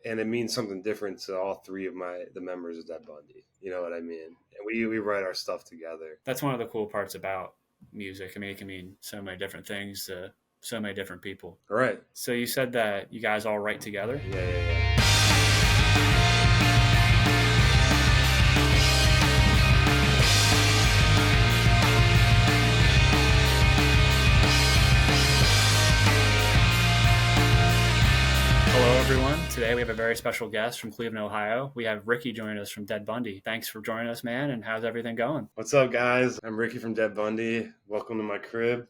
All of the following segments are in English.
and it means something different to all three of the members of Dead Bundy. You know what I mean? And we write our stuff together. That's one of the cool parts about music. I mean, it can mean so many different things to so many different people. Right. So you said that you guys all write together? Yeah. Hello, everyone. Today we have a very special guest from Cleveland, Ohio. We have Ricky joining us from Dead Bundy. Thanks for joining us, man, and how's everything going? What's up, guys? I'm Ricky from Dead Bundy. Welcome to my crib.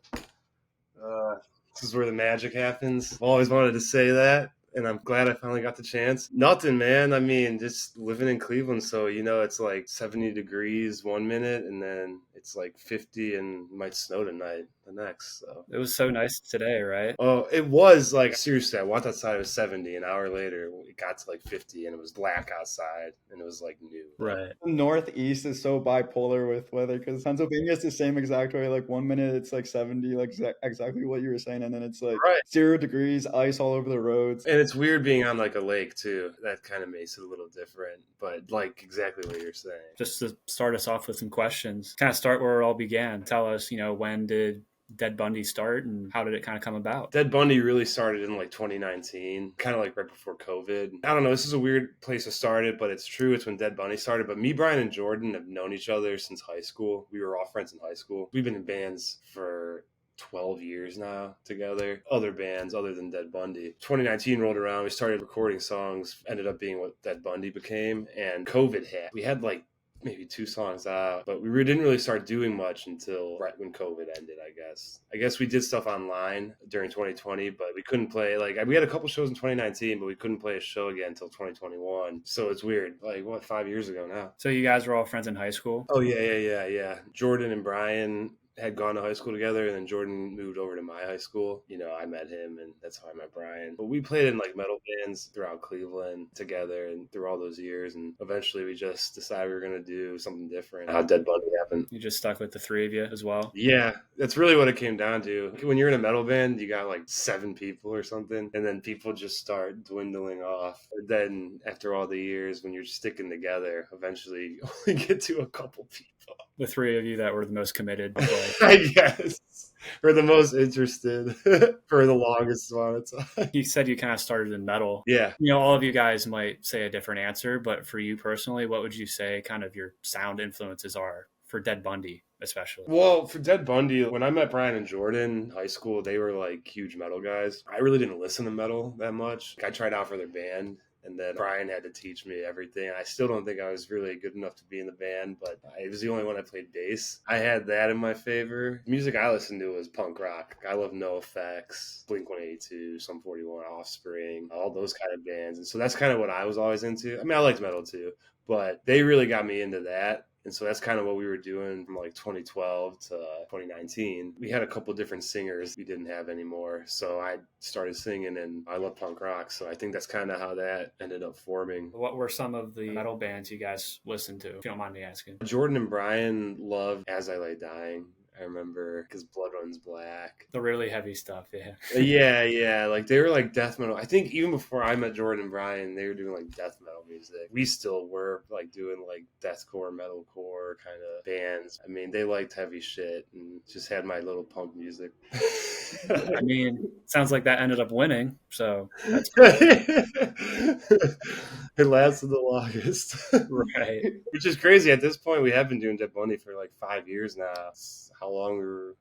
This is where the magic happens. I've always wanted to say that, and I'm glad I finally got the chance. Nothing, man. I mean, just living in Cleveland, so it's like 70 degrees one minute, and then it's like 50 and might snow tonight the next. So it was so nice today, right? Oh, it was like, seriously, I walked outside, it was 70. An hour later, it got to like 50, and it was black outside, and it was like new. Right. Northeast is so bipolar with weather because Pennsylvania is the same exact way. Like 1 minute it's like 70, like exactly what you were saying, and then it's like 0 degrees, ice all over the roads. And it's weird being on like a lake too. That kind of makes it a little different, but like exactly what you're saying. Just to start us off with some questions, kind of start where it all began. Tell us, when did Dead Bundy start and how did it kind of come about? Dead Bundy really started in like 2019, kind of like right before COVID. I don't know, this is a weird place to start it, but it's true. It's when Dead Bundy started. But me, Brian, and Jordan have known each other since high school. We were all friends in high school. We've been in bands for 12 years now together, other bands other than Dead Bundy. 2019 rolled around, we started recording songs, ended up being what Dead Bundy became, and COVID hit. We had like maybe 2 songs out, but we didn't really start doing much until right when COVID ended, I guess we did stuff online during 2020, but we couldn't play. Like, we had a couple shows in 2019, but we couldn't play a show again until 2021. So it's weird. Like, 5 years ago now. So you guys were all friends in high school? Oh, yeah. Jordan and Brian had gone to high school together, and then Jordan moved over to my high school. I met him, and that's how I met Brian. But we played in like metal bands throughout Cleveland together and through all those years, and eventually we just decided we were going to do something different. How Dead Bundy happened. You just stuck with the 3 of you as well? Yeah, that's really what it came down to. When you're in a metal band, you got like 7 people or something, and then people just start dwindling off. And then after all the years, when you're sticking together, eventually you only get to a couple people. The 3 of you that were the most committed. I guess. Or the most interested for the longest amount of time. You said you kind of started in metal. Yeah. All of you guys might say a different answer, but for you personally, what would you say kind of your sound influences are for Dead Bundy, especially? Well, for Dead Bundy, when I met Brian and Jordan in high school, they were like huge metal guys. I really didn't listen to metal that much. I tried out for their band, and then Brian had to teach me everything. I still don't think I was really good enough to be in the band, but I was the only one that played bass. I had that in my favor. The music I listened to was punk rock. I love NoFX, Blink-182, Sum 41, Offspring, all those kind of bands. And so that's kind of what I was always into. I mean, I liked metal too, but they really got me into that. And so that's kind of what we were doing from like 2012 to 2019. We had a couple different singers we didn't have anymore. So I started singing, and I love punk rock. So I think that's kind of how that ended up forming. What were some of the metal bands you guys listened to, if you don't mind me asking? Jordan and Brian loved As I Lay Dying. I remember, because Blood Runs Black. The really heavy stuff, yeah. Yeah. Like, they were like death metal. I think even before I met Jordan and Brian, they were doing like death metal music. We still were like doing like deathcore, metalcore kind of bands. I mean, they liked heavy shit and just had my little punk music. I mean, sounds like that ended up winning, so that's it lasted the longest. Right. Which is crazy. At this point, we have been doing Dead Bundy for like 5 years now. How long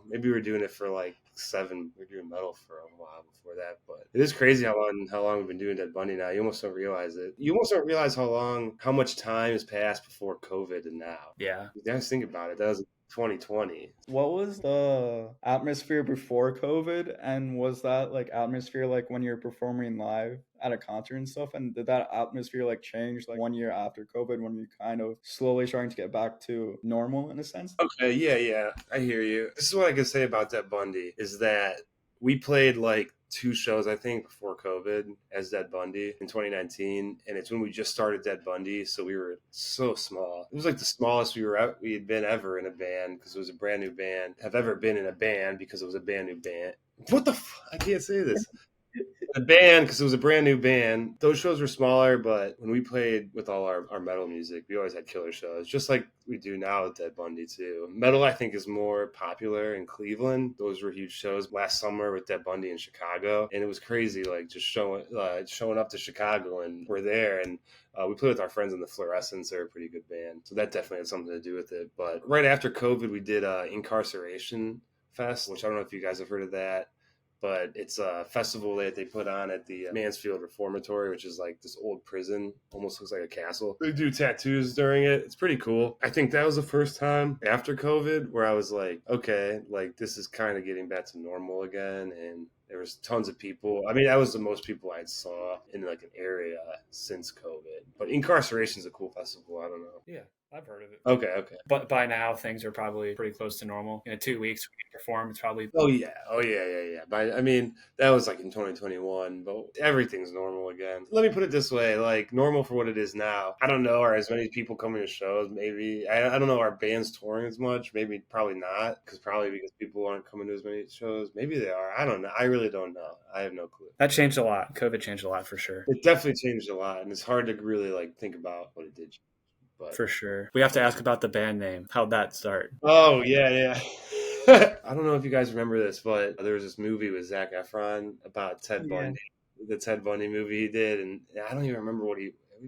maybe we were doing it for like 7. We were doing metal for a while before that, but it is crazy how long we've been doing Dead Bundy now. You almost don't realize it. You almost don't realize how much time has passed before COVID and now. Yeah. You guys think about it. That was 2020. What was the atmosphere before COVID, and was that like atmosphere like when you're performing live at a concert and stuff, and did that atmosphere like change like 1 year after COVID when you're kind of slowly starting to get back to normal in a sense? Okay, yeah, I hear you. This is what I can say about Dead Bundy, is that we played like 2 shows, I think, before COVID as Dead Bundy in 2019, and it's when we just started Dead Bundy, so we were so small. It was like the smallest we had been ever in a band, because it was a brand new band. Have ever been in a band because it was a brand new band. What the I can't say this. the band, because it was a brand new band, those shows were smaller, but when we played with all our metal music, we always had killer shows, just like we do now with Dead Bundy too. Metal, I think, is more popular in Cleveland. Those were huge shows last summer with Dead Bundy in Chicago, and it was crazy, like just showing up to Chicago, and we're there, and we played with our friends in the Fluorescents. They're a pretty good band, so that definitely had something to do with it. But right after COVID, we did Incarceration Fest, which I don't know if you guys have heard of that, but it's a festival that they put on at the Mansfield Reformatory, which is like this old prison, almost looks like a castle. They do tattoos during it. It's pretty cool. I think that was the first time after COVID where I was like, okay, like this is kind of getting back to normal again, and there was tons of people. I mean, that was the most people I saw in like an area since COVID. But Incarceration is a cool festival. I don't know. Yeah, I've heard of it. Okay. But by now, things are probably pretty close to normal. In 2 weeks, we can perform. It's probably... Oh, yeah. But I mean, that was like in 2021, but everything's normal again. Let me put it this way, like normal for what it is now. I don't know, are as many people coming to shows? Maybe. I don't know, are bands touring as much? Maybe, probably not, because people aren't coming to as many shows. Maybe they are. I don't know. I really don't know. I have no clue. That changed a lot. COVID changed a lot for sure. It definitely changed a lot, and it's hard to really like think about what it did. But for sure. We have to ask about the band name. How'd that start? Oh, yeah. I don't know if you guys remember this, but there was this movie with Zac Efron about Ted Bundy. The Ted Bundy movie he did, and I don't even remember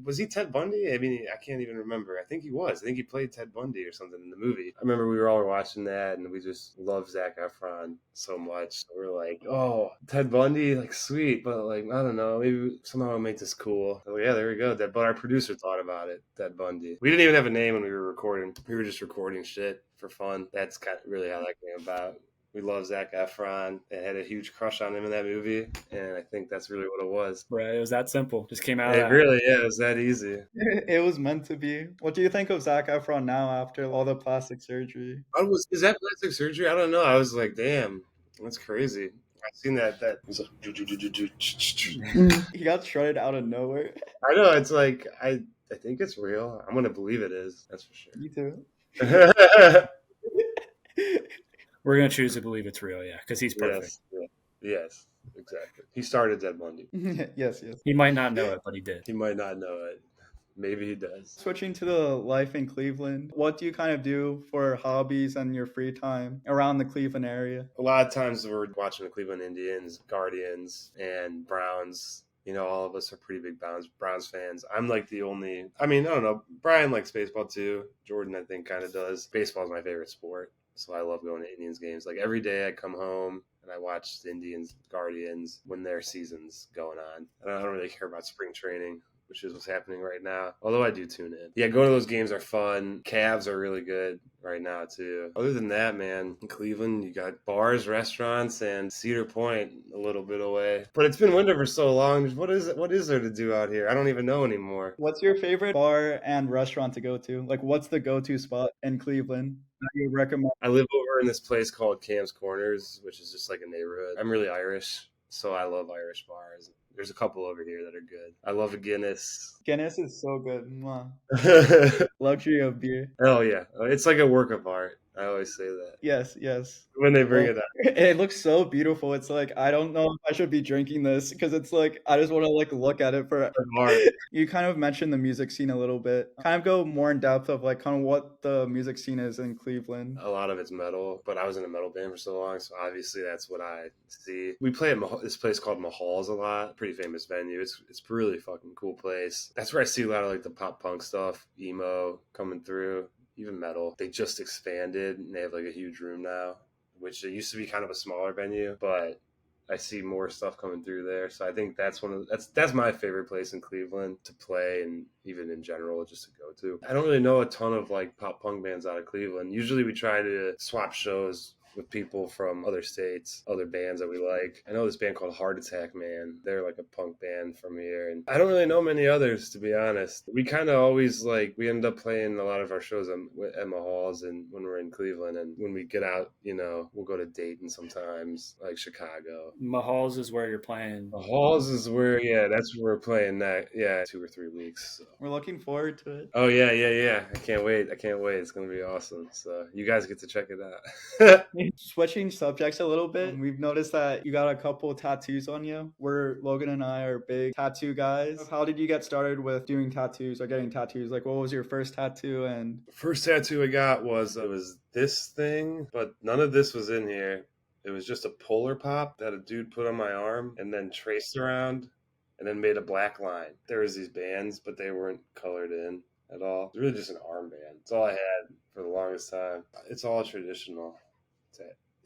was he Ted Bundy? I mean, I can't even remember. I think he was. I think he played Ted Bundy or something in the movie. I remember we were all watching that, and we just loved Zac Efron so much. So we're like, oh, Ted Bundy, like, sweet, but, like, I don't know, maybe somehow we'll make this cool. So, yeah, there we go. But our producer thought about it, Ted Bundy. We didn't even have a name when we were recording. We were just recording shit for fun. That's kind of really how that came about. We love Zac Efron and had a huge crush on him in that movie, and I think that's really what it was. Right, it was that simple. Just came out of that. Really, yeah, it was that easy. It was meant to be. What do you think of Zac Efron now after all the plastic surgery? Is that plastic surgery? I don't know. I was like, damn, that's crazy. I've seen that. He got shredded out of nowhere. I know. It's like, I think it's real. I'm going to believe it is. That's for sure. Me too. We're going to choose to believe it's real, yeah, because he's perfect. Yes, exactly. He started Dead Bundy. Yes. He might not know it, but he did. He might not know it. Maybe he does. Switching to the life in Cleveland, what do you kind of do for hobbies and your free time around the Cleveland area? A lot of times we're watching the Cleveland Indians, Guardians, and Browns. You know, all of us are pretty big Browns fans. I'm like the only, I mean, I don't know. Brian likes baseball too. Jordan, I think, kind of does. Baseball is my favorite sport. So I love going to Indians games. Like every day I come home and I watch the Indians, Guardians when their season's going on. And I don't really care about spring training, which is what's happening right now. Although I do tune in. Yeah, going to those games are fun. Cavs are really good right now too. Other than that, man, in Cleveland, you got bars, restaurants, and Cedar Point a little bit away. But it's been winter for so long. What is there to do out here? I don't even know anymore. What's your favorite bar and restaurant to go to? Like, what's the go-to spot in Cleveland that you recommend? I live over in this place called Cam's Corners, which is just like a neighborhood. I'm really Irish, so I love Irish bars. There's a couple over here that are good. I love a Guinness. Guinness is so good. Luxury of beer. Oh, yeah. It's like a work of art. I always say that. Yes. When they bring it up. It looks so beautiful. It's like, I don't know if I should be drinking this because it's like, I just want to like look at it for art. You kind of mentioned the music scene a little bit. Kind of go more in depth of like kind of what the music scene is in Cleveland. A lot of it's metal, but I was in a metal band for so long, so obviously that's what I see. We play at this place called Mahal's a lot. Pretty famous venue. It's a really fucking cool place. That's where I see a lot of like the pop punk stuff, emo coming through. Even metal. They just expanded and they have like a huge room now, which it used to be kind of a smaller venue, but I see more stuff coming through there. So I think that's that's my favorite place in Cleveland to play, and even in general just to go to. I don't really know a ton of like pop punk bands out of Cleveland. Usually we try to swap shows with people from other states, other bands that we like. I know this band called Heart Attack, man. They're like a punk band from here. And I don't really know many others, to be honest. We kind of always we end up playing a lot of our shows at Mahal's and when we're in Cleveland. And when we get out, you know, we'll go to Dayton sometimes, like Chicago. Mahal's is where you're playing. Mahal's is where, that's where we're playing that. Yeah, 2 or 3 weeks. So. We're looking forward to it. Oh, yeah. I can't wait. It's going to be awesome. So you guys get to check it out. right? Switching subjects a little bit, we've noticed that you got a couple tattoos on you. Logan and I are big tattoo guys. How did you get started with doing tattoos or getting tattoos? Like, what was your first tattoo? And First tattoo I got was this thing, but none of this was in here. It was just a polar pop that a dude put on my arm and then traced around and then made a black line. There was these bands, but they weren't colored in at all. It was really just an armband. It's all I had for the longest time. It's all traditional.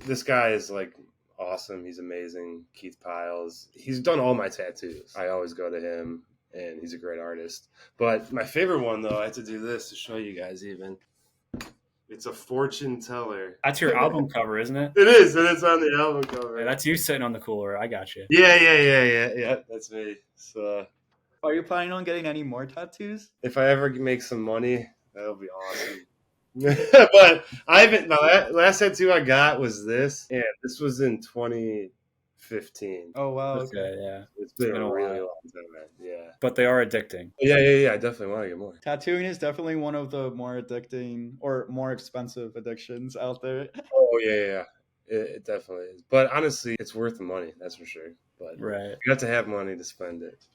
This guy is like awesome. He's amazing. Keith Piles. He's done all my tattoos. I always go to him, and he's a great artist. But my favorite one, though, I had to do this to show you guys even. It's a fortune teller. That's your album cover, isn't it? It is, and it's on the album cover. Yeah, that's you sitting on the cooler. I got you. Yeah. That's me. So, are you planning on getting any more tattoos? if I ever make some money, that'll be awesome. But I haven't. My last tattoo I got was this, and this was in 2015. Oh wow. Okay, yeah. It's been a really while. long time, man. Yeah. But they are addicting. Yeah. I definitely want to get more. Tattooing is definitely one of the more addicting or more expensive addictions out there. Oh yeah. It definitely is. But honestly, it's worth the money. That's for sure. But Right. you have to have money to spend it.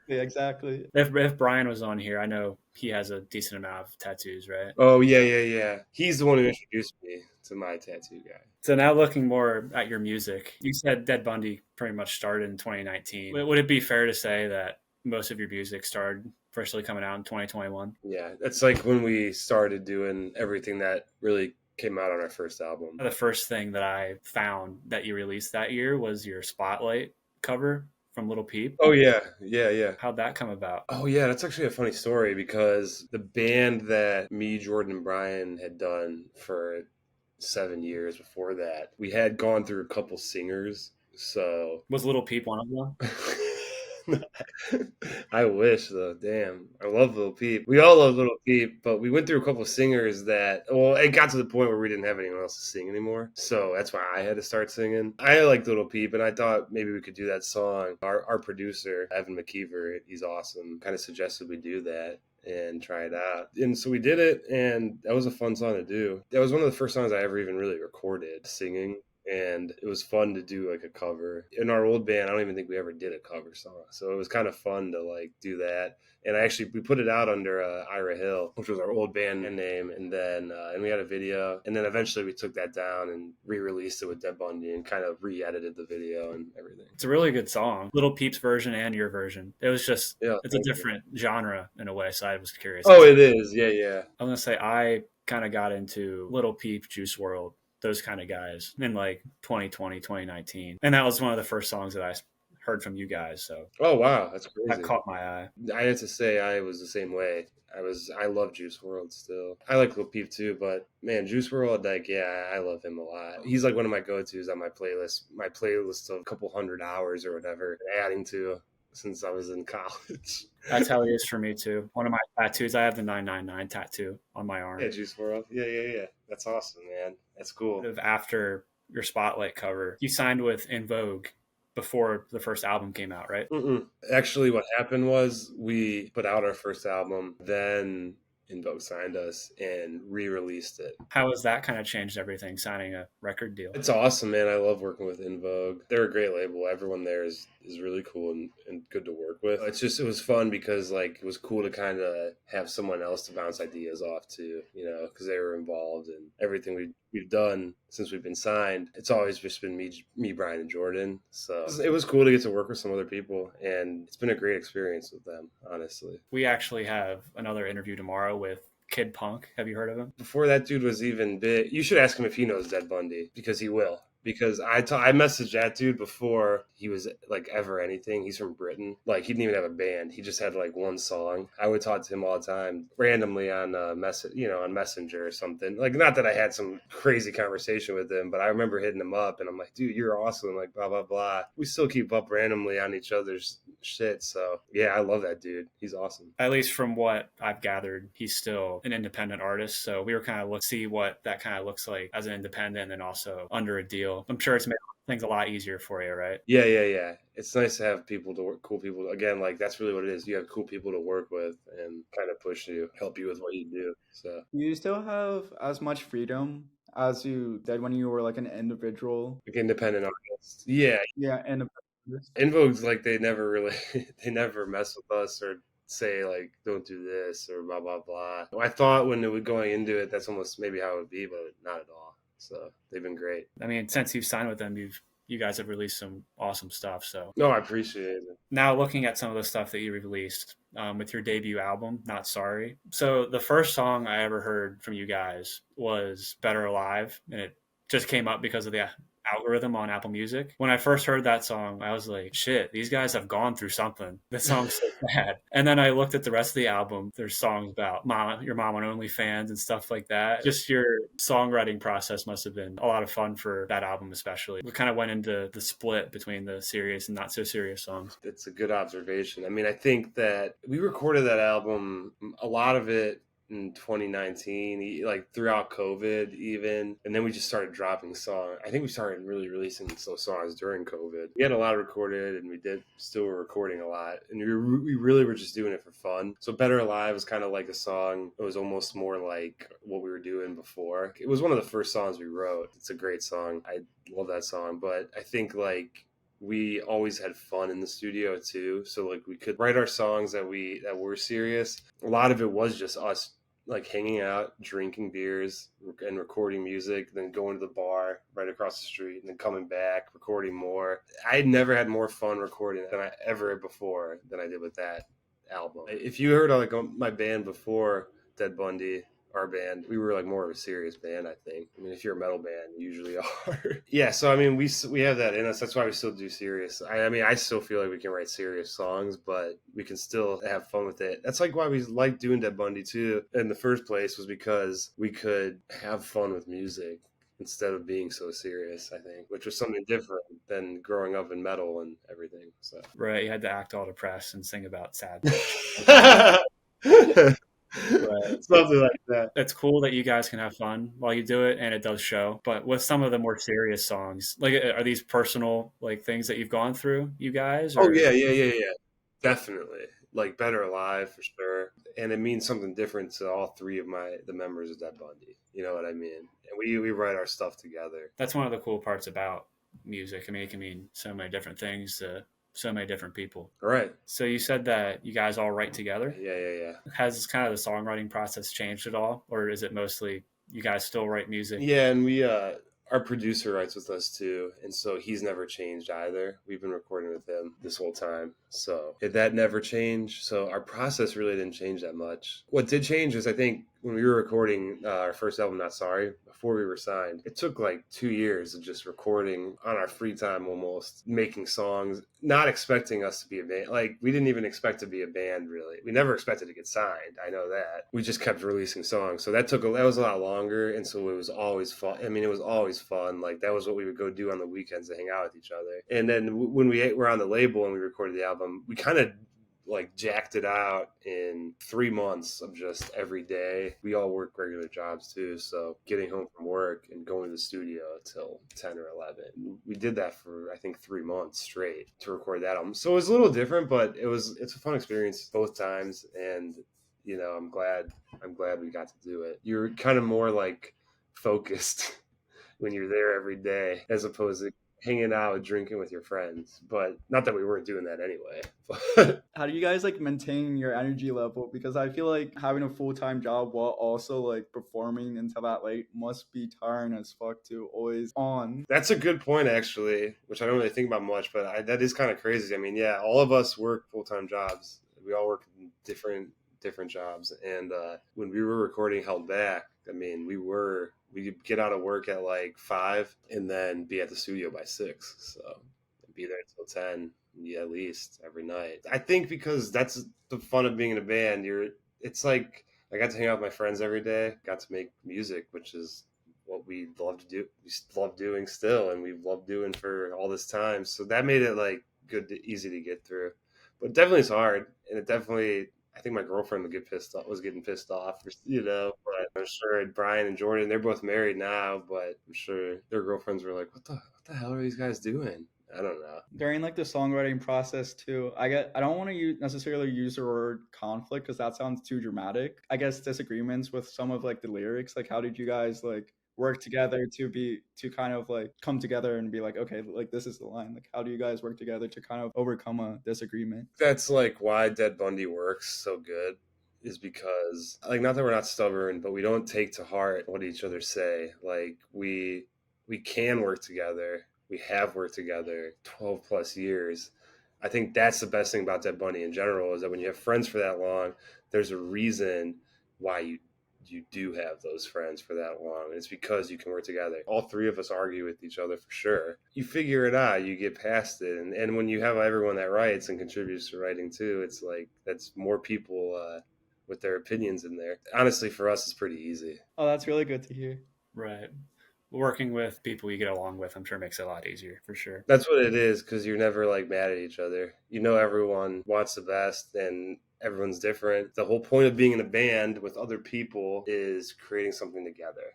Exactly. If Brian was on here, I know he has a decent amount of tattoos, right? Oh yeah. He's the one who introduced me to my tattoo guy. So now looking more at your music, you said Dead Bundy pretty much started in 2019. Would it be fair to say that most of your music started officially coming out in 2021? Yeah, that's like when we started doing everything that really came out on our first album. The first thing that I found that you released that year was your Spotlight cover from Little Peep. Oh yeah. How'd that come about? Oh yeah, that's actually a funny story because the band that me, Jordan, and Brian had done for 7 years before that, we had gone through a couple singers. So Was Little Peep one of them? I wish though. Damn, I love Little Peep. We all love Little Peep, but we went through a couple of singers that, well, it got to the point where we didn't have anyone else to sing anymore. So that's why I had to start singing. I liked Little Peep, and I thought maybe we could do that song. Our producer, Evan McKeever, he's awesome, kind of suggested we do that and try it out. And so we did it, and that was a fun song to do. That was one of the first songs I ever even really recorded singing. And it was fun to do like a cover. In our old band, I don't even think we ever did a cover song. So it was kind of fun to like do that. And we put it out under Ira Hill, which was our old band name. And then and we had a video. And then eventually we took that down and re-released it with Dead Bundy and kind of re-edited the video and everything. It's a really good song. Little Peep's version and your version. It was just, it's a different genre in a way. So I was curious. Oh, it is. Yeah. I'm going to say I kind of got into Little Peep, Juice WRLD, those kind of guys in like 2020, 2019. And that was one of the first songs that I heard from you guys. So oh wow, that's crazy. That caught my eye. I have to say I was the same way. I love Juice WRLD still. I like Lil Peep too, but man, Juice WRLD, like, yeah, I love him a lot. He's like one of my go-tos on my playlist. My playlist of a couple 100 hours or whatever, adding to since I was in college. That's how it is for me too. One of my tattoos, I have the 999 tattoo on my arm. Yeah, Juice WRLD. Yeah. That's awesome, man. That's cool. After your Spotlight cover, you signed with In Vogue before the first album came out, right? Actually, what happened was we put out our first album, then In Vogue signed us and re-released it. How has that kind of changed everything, signing a record deal? It's awesome, man. I love working with In Vogue. They're a great label. Everyone there is really cool and good to work with. It was fun because like it was cool to kind of have someone else to bounce ideas off to, because they were involved in everything we've done since we've been signed. It's always just been me, Brian, and Jordan. So it was cool to get to work with some other people, and it's been a great experience with them, honestly. We actually have another interview tomorrow with Kid Punk. Have you heard of him? Before that dude was even big, you should ask him if he knows Dead Bundy, because he will. Because I messaged that dude before he was like ever anything. He's from Britain. Like he didn't even have a band. He just had like one song. I would talk to him all the time, randomly on on Messenger or something. Like not that I had some crazy conversation with him, but I remember hitting him up and I'm like, dude, you're awesome. Like blah blah blah. We still keep up randomly on each other's shit. So yeah, I love that dude. He's awesome. At least from what I've gathered, he's still an independent artist. So we were kind of see what that kind of looks like as an independent and also under a deal. I'm sure it's made things a lot easier for you, right? Yeah. It's nice to have people to work, cool people. Again, like that's really what it is. You have cool people to work with and kind of push you, help you with what you do. So you still have as much freedom as you did when you were like an individual? Like independent artists. Yeah. Yeah, independent. In Vogue's like they never really they never mess with us or say like don't do this or blah blah blah. I thought when it was going into it that's almost maybe how it would be, but not at all. So they've been great. I mean, since you've signed with them, you guys have released some awesome stuff. So No, I appreciate it. now looking at some of the stuff that you released with your debut album, Not Sorry. So the first song I ever heard from you guys was Better Alive, and it just came up because of the algorithm on Apple Music. When I first heard that song, I was like, shit, these guys have gone through something. This song's so bad. And then I looked at the rest of the album. There's songs about your mom on OnlyFans and stuff like that. Just your songwriting process must have been a lot of fun for that album, especially. We kind of went into the split between the serious and not so serious songs. It's a good observation. I mean, I think that we recorded that album, a lot of it in 2019, like throughout COVID even, and then we just started dropping songs. I think we started really releasing those songs during COVID. We had a lot recorded, and we still were recording a lot, and we really were just doing it for fun. So Better Alive was kind of like a song. It was almost more like what we were doing before. It was one of the first songs we wrote. It's a great song. I love that song, but I think like we always had fun in the studio too. So like we could write our songs that were serious. A lot of it was just us like hanging out, drinking beers and recording music, then going to the bar right across the street and then coming back, recording more. I had never had more fun recording than I ever before than I did with that album. If you heard like my band before Dead Bundy, our band, we were like more of a serious band, I think. I mean, if you're a metal band, you usually are. Yeah, so I mean, we have that in us. That's why we still do serious. I mean, I still feel like we can write serious songs, but we can still have fun with it. That's like why we like doing Dead Bundy too in the first place, was because we could have fun with music instead of being so serious, I think, which was something different than growing up in metal and everything. So Right, you had to act all depressed and sing about sad. But something like that. It's cool that you guys can have fun while you do it, and it does show. But with some of the more serious songs, like, are these personal like things that you've gone through, you guys? Or? Oh yeah, definitely. Like Better Alive for sure, and it means something different to all three of the members of Dead Bundy. You know what I mean? And we write our stuff together. That's one of the cool parts about music. I mean, it can mean so many different things to so many different people. Right. So you said that you guys all write together? Yeah. Has kind of the songwriting process changed at all? Or is it mostly you guys still write music? Yeah, and we our producer writes with us too, and so he's never changed either. We've been recording with him this whole time, so that never changed. So our process really didn't change that much. What did change is, I think, when we were recording our first album, Not Sorry, before we were signed, it took like 2 years of just recording on our free time, almost making songs, not expecting us to be a band. Like, we didn't even expect to be a band, really. We never expected to get signed. I know that. We just kept releasing songs. So that was a lot longer. And so it was always fun. I mean, it was always fun. Like, that was what we would go do on the weekends to hang out with each other. And then when we were on the label and we recorded the album, we kind of like jacked it out in 3 months of just every day. We all work regular jobs too, so getting home from work and going to the studio till 10 or 11. We did that for I think 3 months straight to record that album. So it was a little different, but it's a fun experience both times, and you know, I'm glad we got to do it. You're kind of more like focused when you're there every day as opposed to hanging out, drinking with your friends. But not that we weren't doing that anyway. How do you guys like maintain your energy level? Because I feel like having a full-time job while also like performing until that late must be tiring as fuck to always on. That's a good point, actually, which I don't really think about much, but that is kind of crazy. I mean, yeah, all of us work full-time jobs. We all work in different jobs. And when we were recording Held Back, I mean, we could get out of work at like 5 and then be at the studio by 6. So be there until 10, yeah, at least every night. I think because that's the fun of being in a band. It's like I got to hang out with my friends every day, got to make music, which is what we love to do. We love doing still, and we've loved doing for all this time. So that made it like easy to get through. But definitely it's hard, and it definitely, I think my girlfriend was getting pissed off, you know, but I'm sure Brian and Jordan, they're both married now, but I'm sure their girlfriends were like, what the hell are these guys doing? I don't know. During like the songwriting process too, I don't want to necessarily use the word conflict because that sounds too dramatic. I guess disagreements with some of like the lyrics. Like, how did you guys like work together to kind of like come together and be like, okay, like this is the line. Like, how do you guys work together to kind of overcome a disagreement? That's like why Dead Bundy works so good, is because like, not that we're not stubborn, but we don't take to heart what each other say. Like we can work together. We have worked together 12 plus years. I think that's the best thing about Dead Bundy in general, is that when you have friends for that long, there's a reason why you do have those friends for that long. It's because you can work together. All three of us argue with each other for sure. You figure it out, you get past it. And when you have everyone that writes and contributes to writing too, it's like that's more people with their opinions in there. Honestly, for us, it's pretty easy. Oh, that's really good to hear. Right. Working with people you get along with, I'm sure makes it a lot easier, for sure. That's what it is, because you're never like mad at each other. You know, everyone wants the best and everyone's different. The whole point of being in a band with other people is creating something together.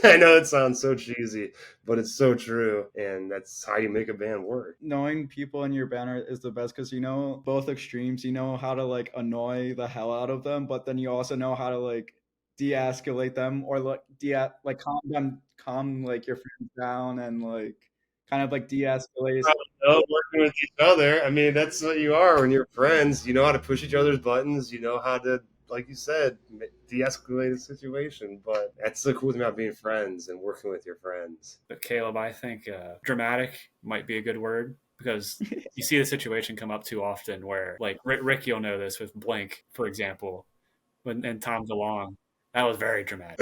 I know it sounds so cheesy, but it's so true. And that's how you make a band work. Knowing people in your band is the best, because you know both extremes. You know how to like annoy the hell out of them, but then you also know how to like de-escalate them, or like calm like your friends down, and like kind of like de-escalate. Working with each other. I mean, that's what you are when you're friends. You know how to push each other's buttons. You know how to, like you said, de-escalate a situation. But that's the cool thing about being friends and working with your friends. But Caleb, I think dramatic might be a good word, because you see the situation come up too often where, like, Ricky will know this with Blink, for example, and Tom DeLonge. That was very dramatic.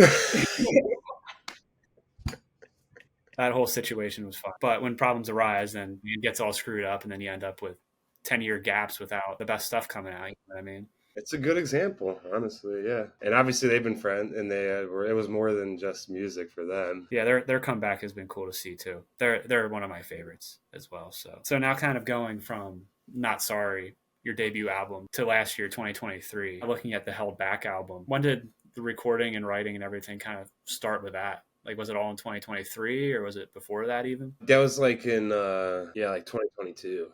That whole situation was fun. But when problems arise, then it gets all screwed up, and then you end up with 10-year gaps without the best stuff coming out. You know what I mean? It's a good example, honestly, yeah. And obviously they've been friends, and it was more than just music for them. Yeah, their comeback has been cool to see too. They're one of my favorites as well. So now, kind of going from Not Sorry, your debut album, to last year, 2023, looking at the Held Back album, when did the recording and writing and everything kind of start with that? Like, was it all in 2023, or was it before that even? That was like in, like 2022.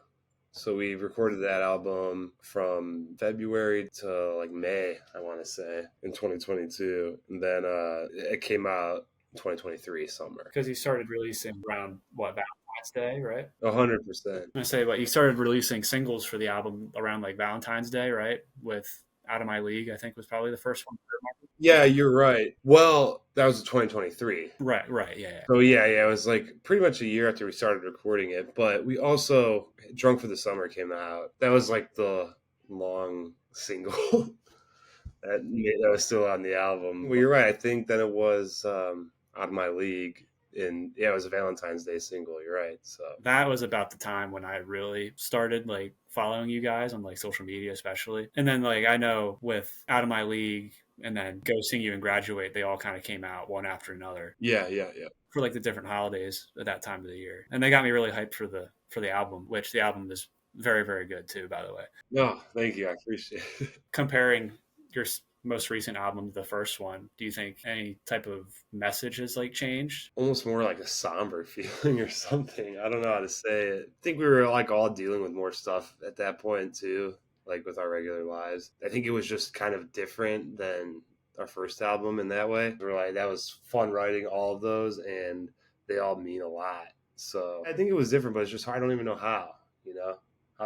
So we recorded that album from February to like May, I want to say, in 2022. And then it came out in 2023 summer. Because you started releasing around, what, Valentine's Day, right? 100%. I'm going to say, you started releasing singles for the album around like Valentine's Day, right? With Out of My League, I think, was probably the first one. Yeah, you're right. Well, that was 2023. Right, yeah. So yeah, it was like pretty much a year after we started recording it. But we also, Drunk for the Summer came out. That was like the long single that was still on the album. Well, you're right. I think that it was Out of My League. And yeah, it was a Valentine's Day single. You're right. So that was about the time when I really started like following you guys on like social media, especially. And then like I know with Out of My League and then Go Sing You and Graduate, they all kind of came out one after another. Yeah. For like the different holidays at that time of the year, and they got me really hyped for the album, which the album is very, very good too, by the way. No, thank you. I appreciate it. Comparing your most recent album to the first one, do you think any type of message has like changed? Almost more like a somber feeling or something. I don't know how to say it. I think we were like all dealing with more stuff at that point too, like with our regular lives. I think it was just kind of different than our first album in that way. We're like, that was fun writing all of those, and they all mean a lot. So I think it was different, but it's just hard. I don't even know how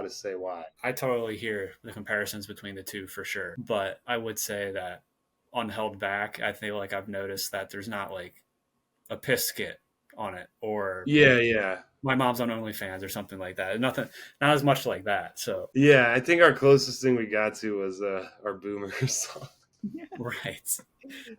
to say why. I totally hear the comparisons between the two for sure. But I would say that on Held Back, I feel like I've noticed that there's not like a piss skit on it, or yeah. My mom's on OnlyFans or something like that. Not as much like that. So yeah, I think our closest thing we got to was our Boomer song. Right.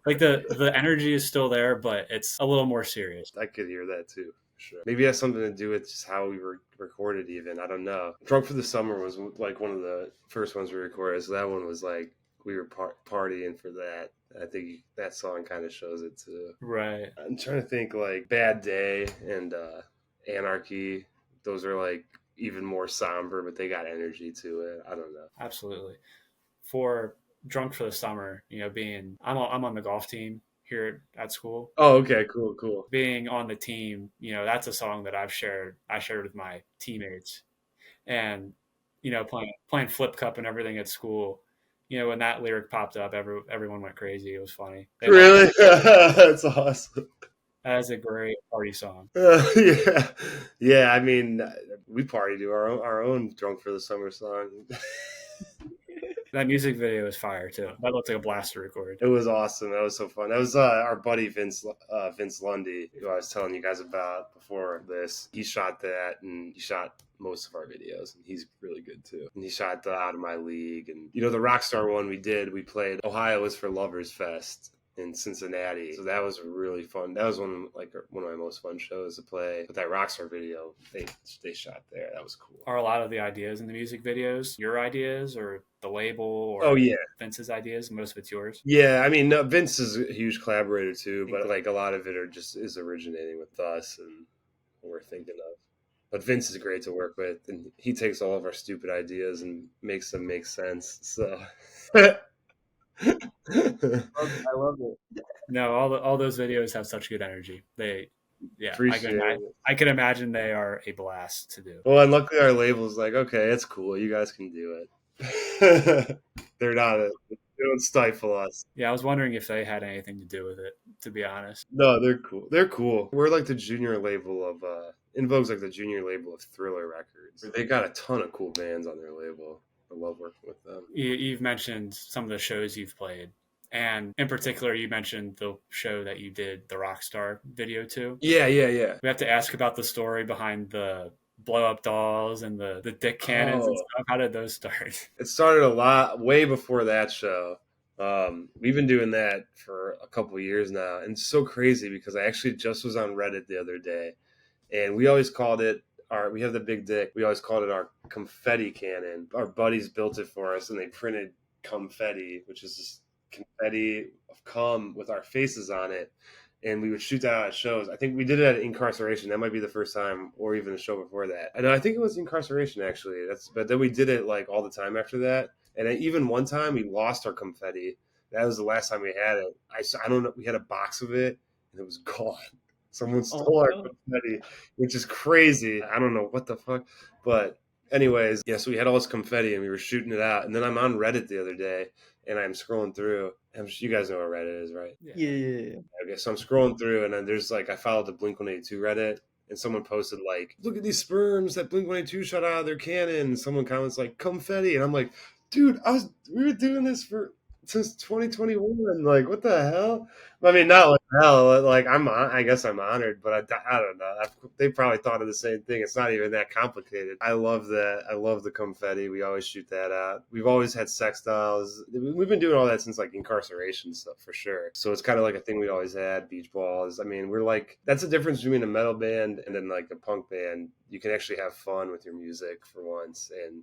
Like the energy is still there, but it's a little more serious. I could hear that too. Sure. Maybe it has something to do with just how we were recorded even. I don't know. Drunk for the Summer was like one of the first ones we recorded. So that one was like we were partying for that. I think that song kind of shows it too. Right. I'm trying to think like Bad Day and Anarchy. Those are like even more somber, but they got energy to it. I don't know. Absolutely. For Drunk for the Summer, being I'm on the golf team here at school. Oh, okay, cool. Being on the team, that's a song that I shared with my teammates, and playing flip cup and everything at school. When that lyric popped up, everyone went crazy. It was funny. Really? That's awesome. That's a great party song. Yeah. I mean, we party to our own "Drunk for the Summer" song. That music video is fire too. That looked like a blast to record. It was awesome. That was so fun. That was our buddy Vince Lundy, who I was telling you guys about before this. He shot that, and he shot most of our videos, and he's really good too. And he shot the Out of My League, and the Rockstar one we played. Ohio is for Lovers Fest in Cincinnati, so that was really fun. That was one of my most fun shows to play. But that Rockstar video, they shot there. That was cool. Are a lot of the ideas in the music videos your ideas, or the label, or Vince's ideas? Most of it's yours. Yeah, I mean, no, Vince is a huge collaborator too, but like a lot of it is originating with us and what we're thinking of. But Vince is great to work with, and he takes all of our stupid ideas and makes them make sense. So. I love it. No, all those videos have such good energy. Appreciate I can imagine they are a blast to do. Well, and luckily our label's like, okay, it's cool. You guys can do it. They don't stifle us. Yeah, I was wondering if they had anything to do with it, to be honest. No, they're cool. They're cool. We're like the junior label of In Vogue's like the junior label of Thriller Records. They got a ton of cool bands on their label. I love working with them. You've mentioned some of the shows you've played, and in particular, you mentioned the show that you did the Rockstar video to. Yeah. We have to ask about the story behind the blow-up dolls and the dick cannons and stuff. How did those start? It started way before that show. We've been doing that for a couple of years now, and it's so crazy because I actually just was on Reddit the other day, and we always called it we have the big dick. We always called it our confetti cannon. Our buddies built it for us, and they printed confetti, which is just confetti of cum with our faces on it. And we would shoot that out at shows. I think we did it at Incarceration. That might be the first time, or even a show before that. And I think it was Incarceration, actually. But then we did it like all the time after that. And even one time we lost our confetti. That was the last time we had it. I don't know. We had a box of it, and it was gone. Someone stole our confetti, which is crazy. I don't know what the fuck. But anyways, yeah, so we had all this confetti, and we were shooting it out. And then I'm on Reddit the other day, and I'm scrolling through. You guys know what Reddit is, right? Yeah. Okay, so I'm scrolling through, and then there's I followed the Blink-182 Reddit, and someone posted look at these sperms that Blink-182 shot out of their cannon. And someone comments confetti, and I'm like, dude, we were doing this since 2021. What the hell? I mean, not like hell. I guess I'm honored, but I don't know. They probably thought of the same thing. It's not even that complicated. I love that. I love the confetti. We always shoot that out. We've always had sex dolls. We've been doing all that since Incarceration stuff for sure. So it's kind of a thing we always had. Beach balls. I mean, we're that's the difference between a metal band and then a punk band. You can actually have fun with your music for once, and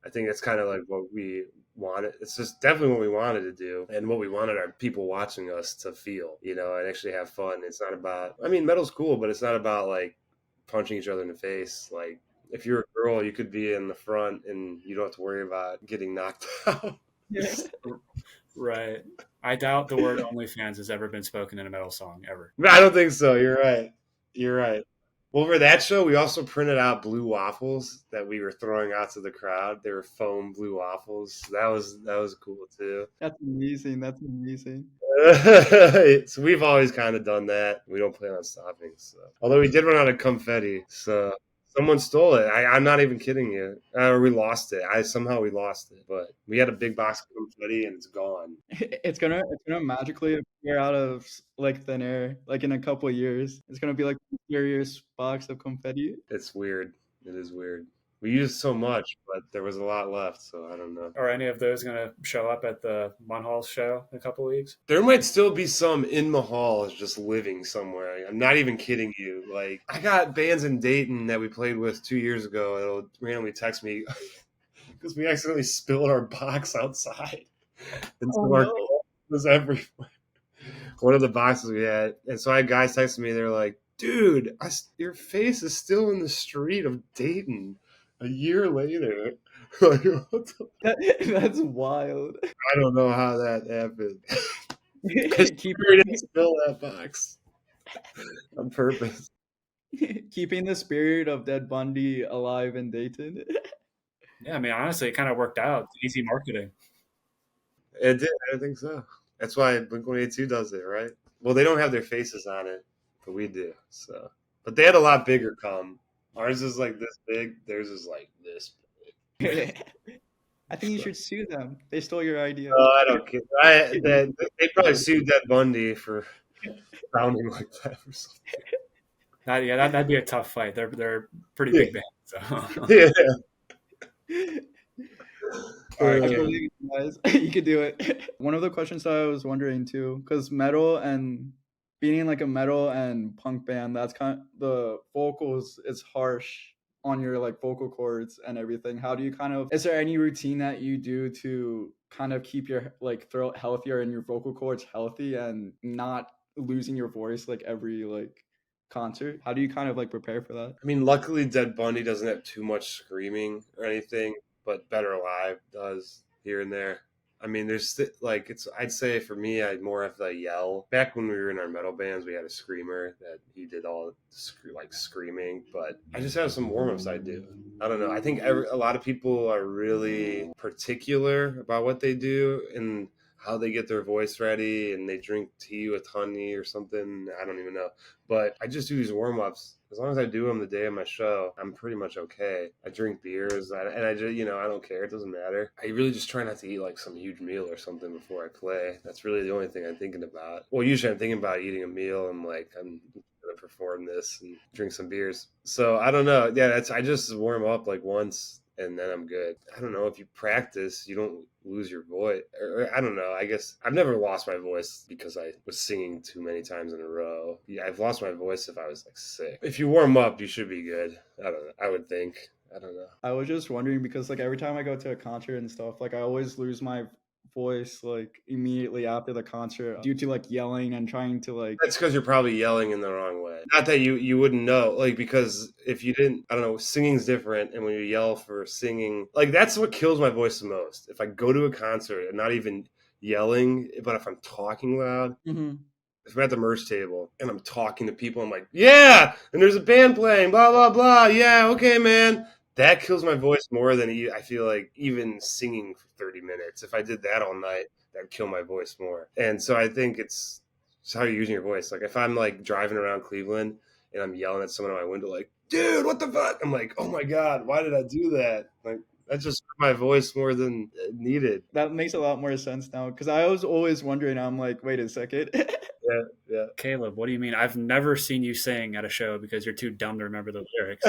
I think that's kind of what we wanted. It's just definitely what we wanted to do, and what we wanted our people watching us to feel, and actually have fun. It's not about, metal's cool, but it's not about punching each other in the face. If you're a girl, you could be in the front and you don't have to worry about getting knocked out. Right. I doubt the word OnlyFans has ever been spoken in a metal song ever. I don't think so. You're right. Well, for that show, we also printed out blue waffles that we were throwing out to the crowd. They were foam blue waffles. That was cool too. That's amazing. So we've always kind of done that. We don't plan on stopping. So, although we did run out of confetti, so someone stole it. I'm not even kidding you. We lost it. We lost it, but we had a big box of confetti and it's gone. It's gonna magically appear out of thin air. In a couple of years, it's gonna be a mysterious box of confetti. It's weird. It is weird. We used so much, but there was a lot left, so I don't know. Are any of those going to show up at the Munhall show in a couple of weeks? There might still be some in Mahal just living somewhere. I'm not even kidding you. I got bands in Dayton that we played with 2 years ago that'll randomly text me because we accidentally spilled our box outside. And so our was everywhere. One of the boxes we had. And so I had guys texting me. They're like, dude, your face is still in the street of Dayton a year later. That's wild. I don't know how that happened. Keeper didn't spill that box on purpose. Keeping the spirit of Dead Bundy alive in Dayton. Yeah, honestly, it kind of worked out. It's easy marketing. It did. I think so. That's why Blink-182 does it, right? Well, they don't have their faces on it, but we do. So, but they had a lot bigger cum. Ours is like this big. Theirs is like this big. I think you should sue them. They stole your idea. I don't care. They probably sued Dead Bundy for sounding like that or something. That'd be a tough fight. They're pretty big band. So. Yeah. All right, I believe you guys. You could do it. One of the questions that I was wondering too, because metal and being in like a metal and punk band, that's kind of the vocals is harsh on your like vocal cords and everything. How do you is there any routine that you do to kind of keep your like throat healthier and your vocal cords healthy and not losing your voice like every like concert? How do you kind of like prepare for that? I mean, luckily Dead Bundy doesn't have too much screaming or anything, but Better Alive does here and there. I mean, there's like I'd say for me, I more have to yell. Back when we were in our metal bands, we had a screamer that he did all like screaming. But I just have some warm ups I do. I don't know. I think a lot of people are really particular about what they do and how they get their voice ready, and they drink tea with honey or something. I don't even know. But I just do these warm ups. As long as I do them the day of my show, I'm pretty much okay. I drink beers, and I just, I don't care. It doesn't matter. I really just try not to eat like some huge meal or something before I play. That's really the only thing I'm thinking about. Well, usually I'm thinking about eating a meal. I'm like, I'm going to perform this and drink some beers. So I don't know. Yeah, I just warm up like once, and then I'm good. I don't know. If you practice, you don't lose your voice. Or I don't know. I guess I've never lost my voice because I was singing too many times in a row. Yeah, I've lost my voice if I was like sick. If you warm up, you should be good. I don't know. I would think. I don't know. I was just wondering because like every time I go to a concert and stuff, like I always lose my voice like immediately after the concert due to like yelling and trying to like. That's because you're probably yelling in the wrong way. Not that you wouldn't know, like, because if you didn't, I don't know, singing's different, and when you yell for singing, like, that's what kills my voice the most. If I go to a concert and not even yelling, but if I'm talking loud. Mm-hmm. If I'm at the merch table and I'm talking to people, I'm like, yeah, and there's a band playing, blah, blah, blah. Yeah, okay, man. That kills my voice more than I feel like even singing for 30 minutes. If I did that all night, that would kill my voice more. And so I think it's how you're using your voice. Like if I'm like driving around Cleveland and I'm yelling at someone at my window like, dude, what the fuck? I'm like, oh my God, why did I do that? Like, that just hurt my voice more than needed. That makes a lot more sense now because I was always wondering. I'm like, wait a second. Yeah. Caleb, what do you mean? I've never seen you sing at a show because you're too dumb to remember the lyrics.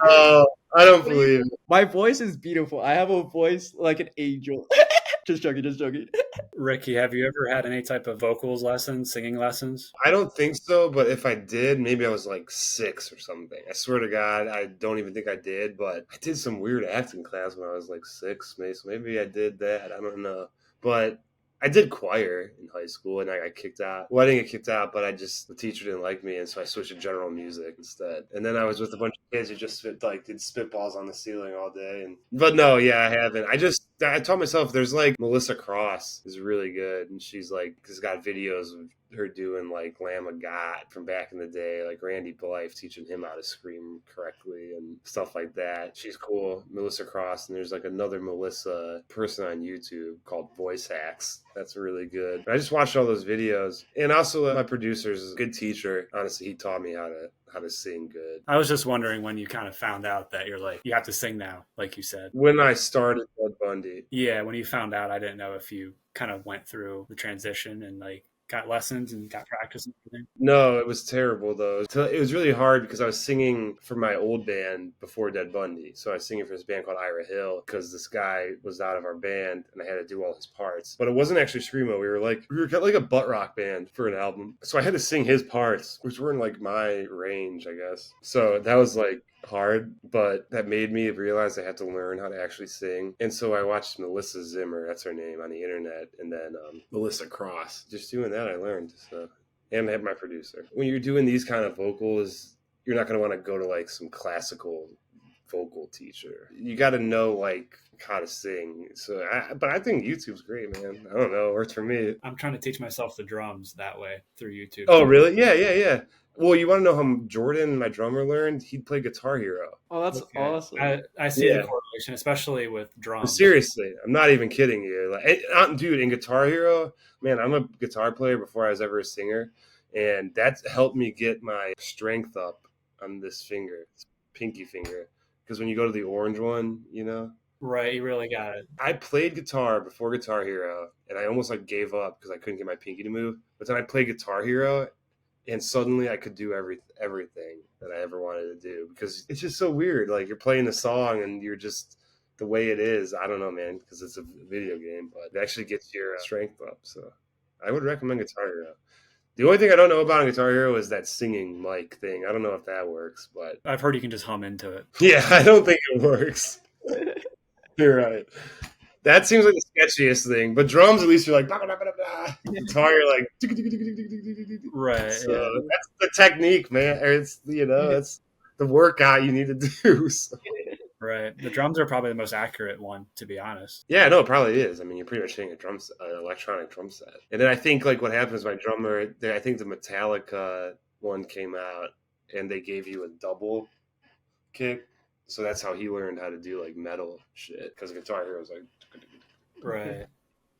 Oh, I don't believe it. My voice is beautiful. I have a voice like an angel. Just joking. Ricky, have you ever had any type of vocals lessons, singing lessons? I don't think so, but if I did, maybe I was like 6 or something. I swear to God, I don't even think I did, but I did some weird acting class when I was like 6, maybe, so maybe I did that. I don't know. But I did choir in high school, and I got kicked out. Well, I didn't get kicked out, but the teacher didn't like me, and so I switched to general music instead. And then I was with a bunch of kids who just did spitballs on the ceiling all day. But no, yeah, I haven't. I taught myself there's like Melissa Cross is really good, and she's like, has got videos of her doing like Lamb of God from back in the day, like Randy Blythe teaching him how to scream correctly and stuff like that. She's cool, Melissa Cross, and there's like another Melissa person on YouTube called Voice Hacks. That's really good. I just watched all those videos, and also my producer's is a good teacher. Honestly, he taught me how to sing good. I was just wondering when you kind of found out that you're like, you have to sing now, like you said. When I started Dead Bundy. Yeah, when you found out, I didn't know if you kind of went through the transition and like got lessons and got practice and everything. No, it was terrible though. It was really hard because I was singing for my old band before Dead Bundy. So I was singing for this band called Ira Hill because this guy was out of our band and I had to do all his parts. But it wasn't actually screamo. We were like a butt rock band for an album. So I had to sing his parts, which weren't like my range, I guess. So that was like hard, but that made me realize I had to learn how to actually sing. And so I watched Melissa Zimmer, that's her name, on the internet, and then Melissa Cross. Just doing that, I learned. So, and I had my producer. When you're doing these kind of vocals, you're not going to want to go to like some classical vocal teacher. You got to know like how to sing. So, but I think YouTube's great, man. I don't know, it works for me. I'm trying to teach myself the drums that way through YouTube. Oh, really? Yeah. Well, you want to know how Jordan, my drummer, learned? He'd play Guitar Hero. Oh, that's awesome. I see the situation, especially with But drums. seriously, I'm not even kidding you. Dude, in Guitar Hero, man, I'm a guitar player before I was ever a singer, and that's helped me get my strength up on this finger, pinky finger. Because when you go to the orange one, Right, you really got it. I played guitar before Guitar Hero, and I almost gave up because I couldn't get my pinky to move. But then I played Guitar Hero, and suddenly I could do everything that I ever wanted to do, because it's just so weird. Like, you're playing a song and you're just the way it is. I don't know, man, because it's a video game, but it actually gets your strength up. So I would recommend Guitar Hero. The only thing I don't know about Guitar Hero is that singing mic thing. I don't know if that works, but I've heard you can just hum into it. yeah, I don't think it works. You're right. That seems like the sketchiest thing. But drums, at least you're like, blah, blah, blah, blah, blah. Guitar, you're like, Right. so Yeah. that's the technique, man. It's that's the workout you need to do. So. Right. The drums are probably the most accurate one, to be honest. Yeah, no, it probably is. I mean, you're pretty much hitting an electronic drum set. And then I think what happens, my drummer, I think the Metallica one came out, and they gave you a double kick. So that's how he learned how to do metal shit. Because Guitar Hero was right.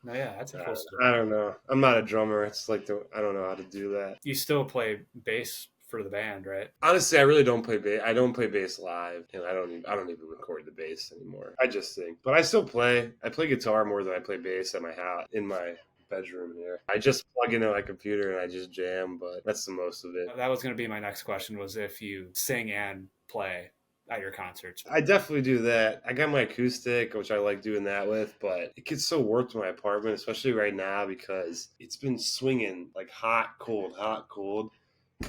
No, yeah, that's a cool story. I don't know. I'm not a drummer. It's I don't know how to do that. You still play bass for the band, right? Honestly, I really don't play bass. I don't play bass live, and I don't even record the bass anymore. I just sing, but I still play. I play guitar more than I play bass at my house, in my bedroom here. I just plug into my computer and I just jam, but that's the most of it. That was going to be my next question, was if you sing and play at your concerts. I definitely do that. I got my acoustic, which I like doing that with, but it gets so warped in my apartment, especially right now, because it's been swinging hot, cold,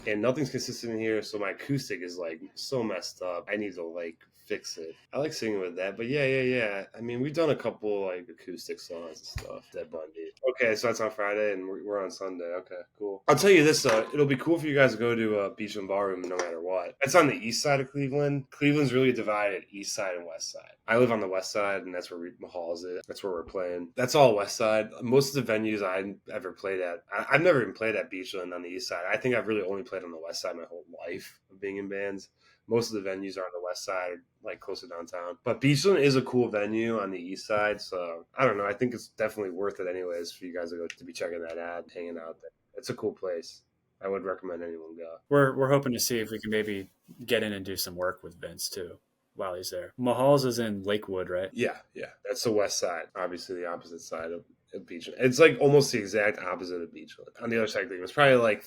and nothing's consistent in here, so my acoustic is so messed up. I need to fix it. I like singing with that, but yeah. I mean, we've done a couple acoustic songs and stuff. Dead Bundy. Okay, so that's on Friday, and we're on Sunday. Okay, cool. I'll tell you this though, it'll be cool for you guys to go to Beach and Ballroom no matter what. It's on the east side of Cleveland. Cleveland's really divided east side and west side. I live on the west side, and that's where Mahal's is. That's where we're playing. That's all west side. Most of the venues I ever played at, I've never even played at Beachland on the east side. I think I've really only played on the west side my whole life of being in bands. Most of the venues are on the west side, close to downtown. But Beachland is a cool venue on the east side, so I don't know. I think it's definitely worth it anyways for you guys to be checking that out, hanging out there. It's a cool place. I would recommend anyone go. We're hoping to see if we can maybe get in and do some work with Vince too while he's there. Mahal's is in Lakewood, right? Yeah. That's the west side. Obviously, the opposite side of Beachland. It's almost the exact opposite of Beachland. On the other side of Cleveland, it's probably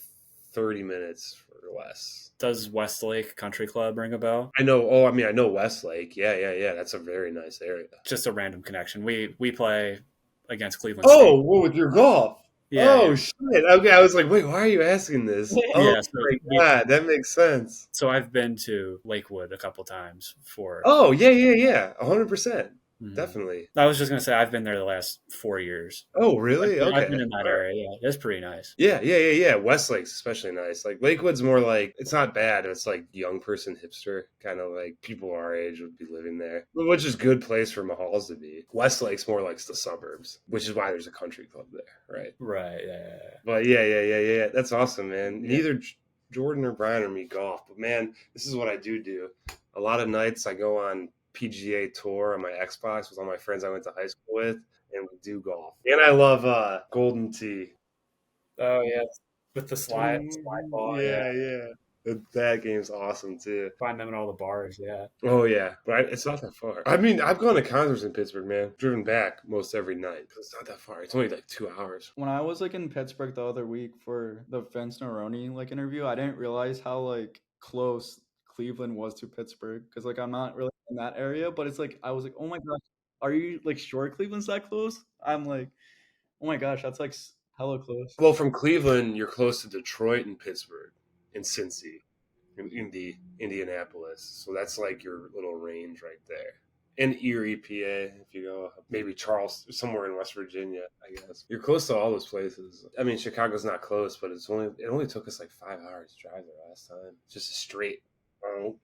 30 minutes or less. Does Westlake Country Club ring a bell? I know. I know Westlake. Yeah. That's a very nice area. Just a random connection. We play against Cleveland State. State. With your golf? Yeah. Shit. Okay, I was like, wait, why are you asking this? Yeah, so my God, that makes sense. So I've been to Lakewood a couple times for. Oh, yeah. 100%. Mm-hmm. Definitely. I was just going to say, I've been there the last 4 years. Oh, really? Okay. I've been in that area. Yeah, it's pretty nice. Yeah. Westlake's especially nice. Lakewood's more it's not bad. It's young person hipster, kind of people our age would be living there, which is a good place for Mahal's to be. Westlake's more the suburbs, which is why there's a country club there, right? Right, yeah. But yeah. That's awesome, man. Yeah. Neither Jordan or Brian or me golf, but man, this is what I do. A lot of nights I go on PGA Tour on my Xbox with all my friends I went to high school with, and we do golf. And I love Golden Tee. Oh yeah, with the slide ball. Yeah. That game's awesome too. Find them in all the bars. Yeah. Oh yeah, but it's not that far. I mean, I've gone to concerts in Pittsburgh, man. Driven back most every night. It's not that far. It's only 2 hours. When I was in Pittsburgh the other week for the Vince Neroni interview, I didn't realize how close Cleveland was to Pittsburgh, because I'm not really in that area, but it's I was oh my gosh, are you sure Cleveland's that close? I'm oh my gosh, that's hella close. Well, from Cleveland, you're close to Detroit and Pittsburgh and Cincy and Indianapolis, so that's your little range right there. And Erie, PA, if you go maybe Charleston, somewhere in West Virginia, I guess. You're close to all those places. I mean, Chicago's not close, but it only took us 5 hours to drive there last time. Just a straight.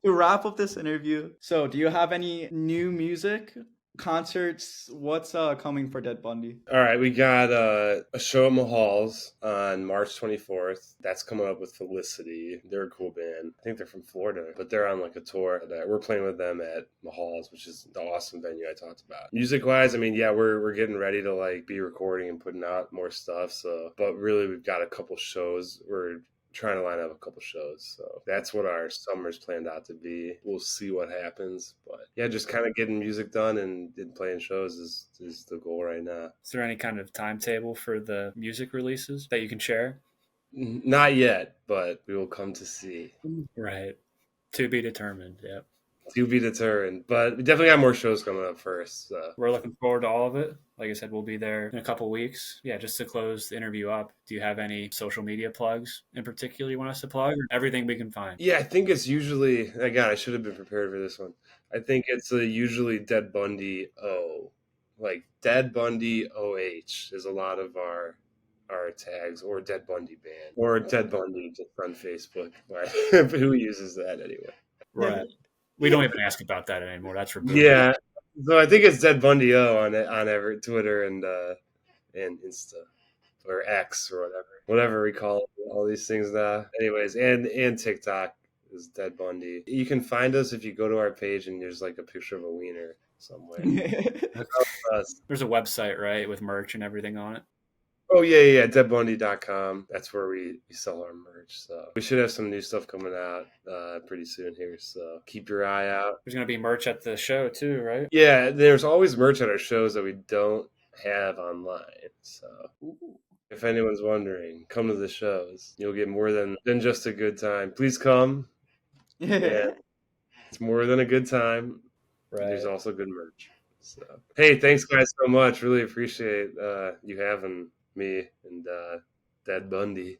To wrap up this interview, so do you have any new music Concerts, what's coming for Dead Bundy? All right, we got a show at Mahal's on March 24th. That's coming up with Felicity. They're a cool band. I think they're from Florida, but they're on like a tour that we're playing with them at Mahal's, which is the awesome venue I talked about. Music wise, I mean, yeah, we're getting ready to like be recording and putting out more stuff. So, but really, we've got a couple shows. We're trying to line up a couple shows. So that's what our summer's planned out to be. We'll see what happens. But yeah, just kind of getting music done and playing shows is the goal right now. Is there any kind of timetable for the music releases that you can share? Not yet, but we will come to see. Right. To be determined. Yep. To be determined. But we definitely got more shows coming up first. So. We're looking forward to all of it. Like I said, we'll be there in a couple weeks. Yeah, just to close the interview up, do you have any social media plugs in particular you want us to plug, or everything we can find? Yeah, I think it's usually, again, I should have been prepared for this one. I think it's usually Dead Bundy O. Like Dead Bundy OH is a lot of our tags, or Dead Bundy band, or Dead Bundy just on Facebook. Who uses that anyway? Right. We don't even ask about that anymore. That's removed. Yeah. So I think it's Dead Bundy O on every Twitter and Insta or X or whatever we call all these things now. Anyways, and TikTok is Dead Bundy. You can find us if you go to our page and there's like a picture of a wiener somewhere. There's a website, right, with merch and everything on it. Oh, yeah, deadbundy.com. That's where we sell our merch. So we should have some new stuff coming out pretty soon here. So keep your eye out. There's going to be merch at the show too, right? Yeah, there's always merch at our shows that we don't have online. So if anyone's wondering, come to the shows. You'll get more than just a good time. Please come. Yeah. It's more than a good time. Right. There's also good merch. So hey, thanks guys so much. Really appreciate you having me and Dead Bundy.